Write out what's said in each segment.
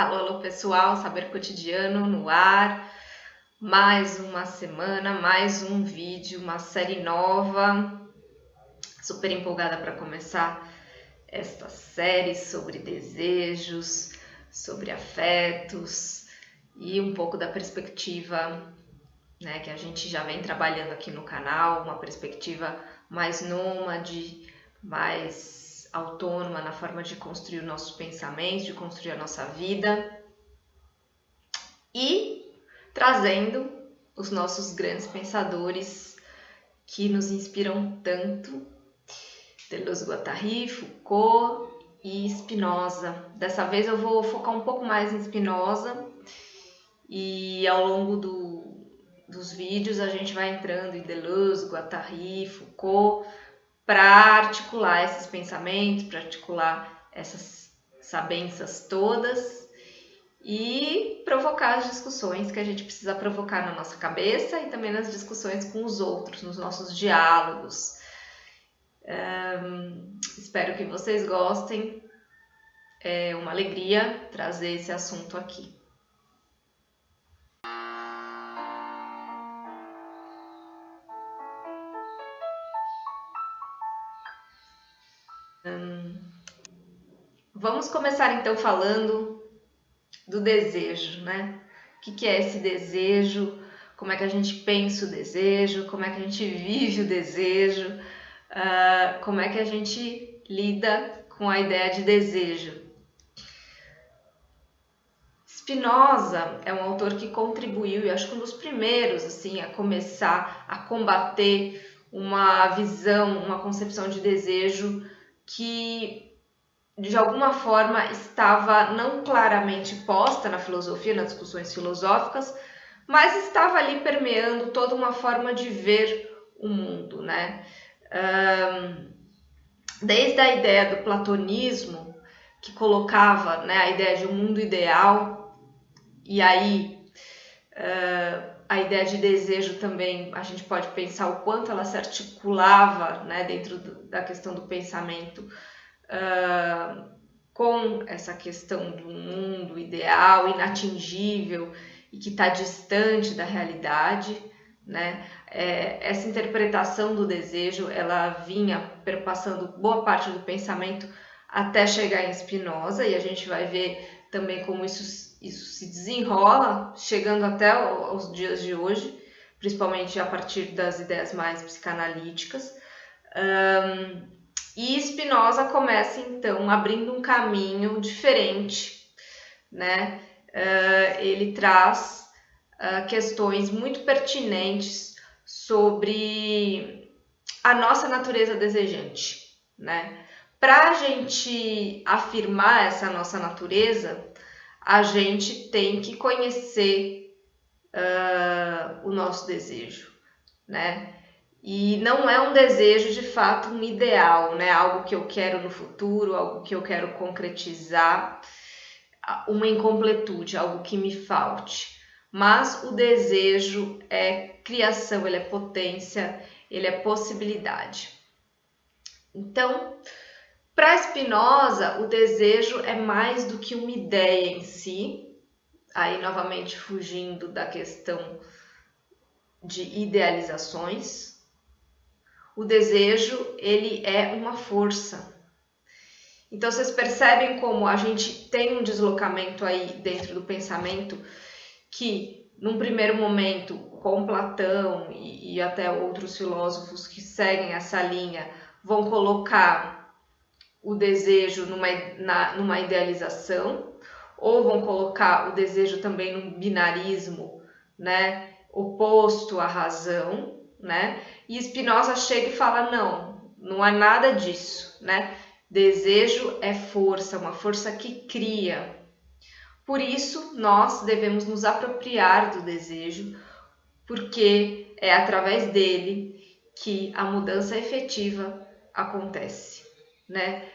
Alô, alô pessoal, Saber Cotidiano no ar, mais uma semana, mais um vídeo, uma série nova, super empolgada para começar esta série sobre desejos, sobre afetos e um pouco da perspectiva, né, que a gente já vem trabalhando aqui no canal, uma perspectiva mais nômade, mais autônoma na forma de construir nossos pensamentos, de construir a nossa vida e trazendo os nossos grandes pensadores que nos inspiram tanto, Deleuze-Guattari, Foucault e Spinoza. Dessa vez eu vou focar um pouco mais em Spinoza e ao longo dos vídeos a gente vai entrando em Deleuze, Guattari, Foucault para articular esses pensamentos, para articular essas sabenças todas e provocar as discussões que a gente precisa provocar na nossa cabeça e também nas discussões com os outros, nos nossos diálogos. Espero que vocês gostem. É uma alegria trazer esse assunto aqui. Vamos começar então falando do desejo, né? O que é esse desejo? Como é que a gente pensa o desejo? Como é que a gente vive o desejo? Como é que a gente lida com a ideia de desejo? Spinoza é um autor que contribuiu, e acho que um dos primeiros assim, a começar a combater uma visão, uma concepção de desejo que de alguma forma estava não claramente posta na filosofia, nas discussões filosóficas, mas estava ali permeando toda uma forma de ver o mundo, né? Desde a ideia do platonismo, que colocava, né, a ideia de um mundo ideal, e aí a ideia de desejo também, a gente pode pensar o quanto ela se articulava, né, dentro da questão do pensamento, com essa questão do mundo ideal, inatingível e que está distante da realidade, né? Essa interpretação do desejo, ela vinha perpassando boa parte do pensamento até chegar em Spinoza, e a gente vai ver também como isso se desenrola, chegando até aos dias de hoje, principalmente a partir das ideias mais psicanalíticas. E Spinoza começa então abrindo um caminho diferente, né? Ele traz questões muito pertinentes sobre a nossa natureza desejante, né? Para a gente afirmar essa nossa natureza, a gente tem que conhecer o nosso desejo, né? E não é um desejo de fato um ideal, né? Algo que eu quero no futuro, algo que eu quero concretizar, uma incompletude, algo que me falte. Mas o desejo é criação, ele é potência, ele é possibilidade. Então, para Spinoza, o desejo é mais do que uma ideia em si, aí novamente fugindo da questão de idealizações. O desejo, ele é uma força. Então, vocês percebem como a gente tem um deslocamento aí dentro do pensamento que, num primeiro momento, com Platão e até outros filósofos que seguem essa linha, vão colocar o desejo numa idealização, ou vão colocar o desejo também num binarismo, né, oposto à razão, né? E Spinoza chega e fala, não é nada disso, né? Desejo é força, uma força que cria. Por isso, nós devemos nos apropriar do desejo, porque é através dele que a mudança efetiva acontece, né?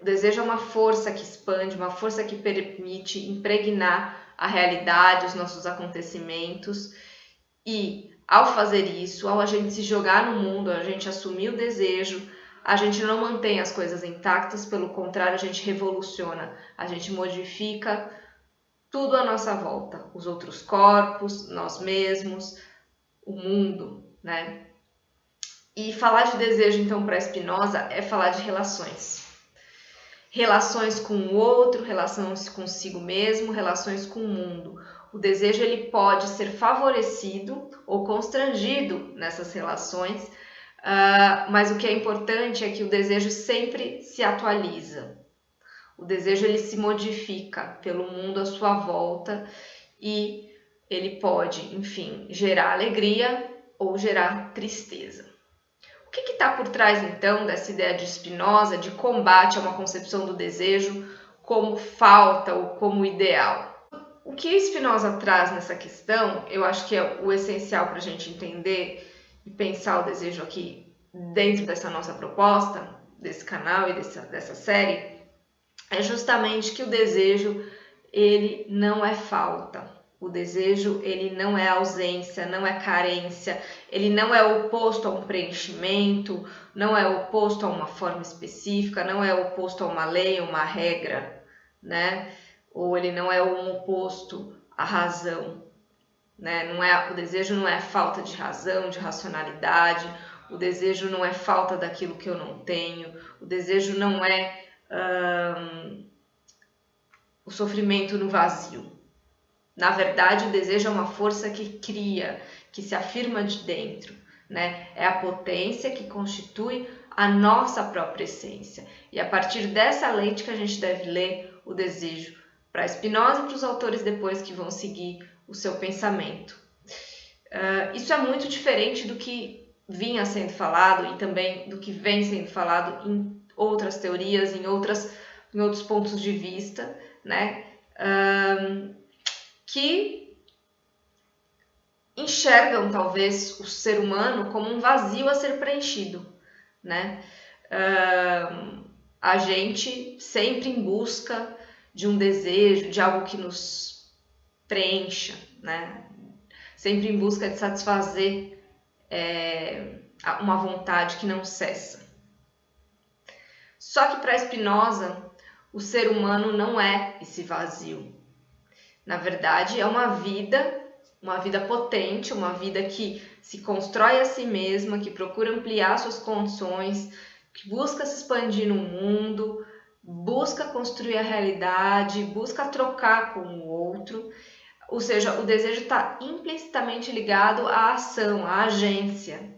O desejo é uma força que expande, uma força que permite impregnar a realidade, os nossos acontecimentos, e ao fazer isso, ao a gente se jogar no mundo, a gente assumir o desejo, a gente não mantém as coisas intactas, pelo contrário, a gente revoluciona, a gente modifica tudo à nossa volta, os outros corpos, nós mesmos, o mundo, né? E falar de desejo, então, para Spinoza é falar de relações. Relações com o outro, relações consigo mesmo, relações com o mundo. O desejo ele pode ser favorecido ou constrangido nessas relações, mas o que é importante é que o desejo sempre se atualiza. O desejo ele se modifica pelo mundo à sua volta e ele pode, enfim, gerar alegria ou gerar tristeza. O que está por trás, então, dessa ideia de Spinoza de combate a uma concepção do desejo como falta ou como ideal? O que Spinoza traz nessa questão, eu acho que é o essencial para a gente entender e pensar o desejo aqui dentro dessa nossa proposta, desse canal e dessa série, é justamente que o desejo ele não é falta. O desejo ele não é ausência, não é carência, ele não é oposto a um preenchimento, não é oposto a uma forma específica, não é oposto a uma lei, uma regra, né? Ou ele não é um oposto à razão, né? O desejo não é falta de razão, de racionalidade, o desejo não é falta daquilo que eu não tenho, o desejo não é o sofrimento no vazio. Na verdade, o desejo é uma força que cria, que se afirma de dentro, né? É a potência que constitui a nossa própria essência. E a partir dessa lente que a gente deve ler o desejo para Spinoza e para os autores depois que vão seguir o seu pensamento. Isso é muito diferente do que vinha sendo falado e também do que vem sendo falado em outras teorias, em outros pontos de vista, né? Que enxergam talvez o ser humano como um vazio a ser preenchido, né? A gente sempre em busca de um desejo, de algo que nos preencha, né? Sempre em busca de satisfazer uma vontade que não cessa. Só que para Spinoza, o ser humano não é esse vazio. Na verdade, é uma vida potente, uma vida que se constrói a si mesma, que procura ampliar suas condições, que busca se expandir no mundo, busca construir a realidade, busca trocar com o outro. Ou seja, o desejo está implicitamente ligado à ação, à agência.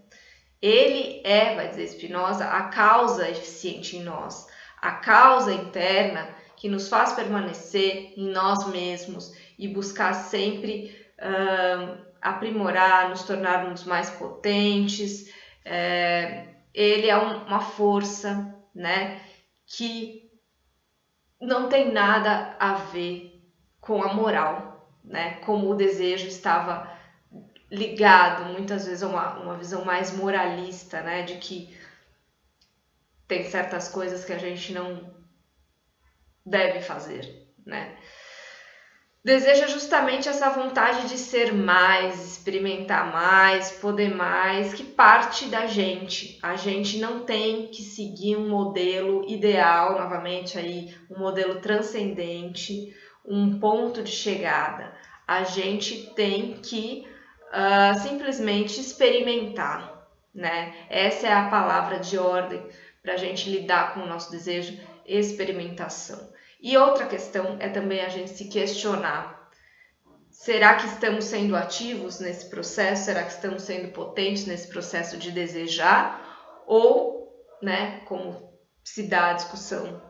Ele é, vai dizer Spinoza, a causa eficiente em nós, a causa interna que nos faz permanecer em nós mesmos e buscar sempre aprimorar, nos tornarmos mais potentes. Ele é uma força, né, que não tem nada a ver com a moral, né, como o desejo estava ligado muitas vezes a uma visão mais moralista, né, de que tem certas coisas que a gente não deve fazer, né? Deseja justamente essa vontade de ser mais, experimentar mais, poder mais, que parte da gente. A gente não tem que seguir um modelo ideal, novamente aí, um modelo transcendente, um ponto de chegada. A gente tem que simplesmente experimentar, né? Essa é a palavra de ordem para a gente lidar com o nosso desejo, experimentação. E outra questão é também a gente se questionar. Será que estamos sendo ativos nesse processo? Será que estamos sendo potentes nesse processo de desejar? Ou, né, como se dá a discussão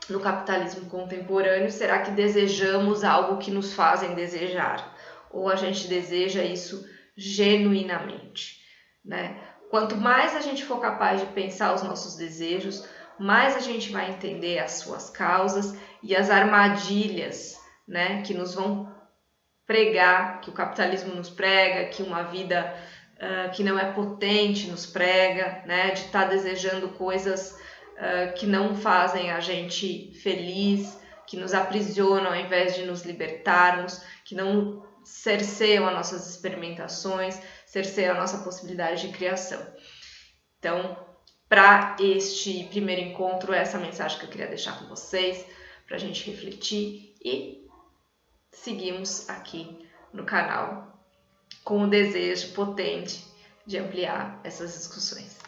no capitalismo contemporâneo, será que desejamos algo que nos fazem desejar? Ou a gente deseja isso genuinamente, né? Quanto mais a gente for capaz de pensar os nossos desejos, mais a gente vai entender as suas causas e as armadilhas, né, que nos vão pregar, que o capitalismo nos prega, que uma vida que não é potente nos prega, né, de estar desejando coisas que não fazem a gente feliz, que nos aprisionam ao invés de nos libertarmos, que não cerceiam as nossas experimentações, cerceiam a nossa possibilidade de criação. Então, para este primeiro encontro, essa mensagem que eu queria deixar com vocês, para a gente refletir e seguimos aqui no canal com o desejo potente de ampliar essas discussões.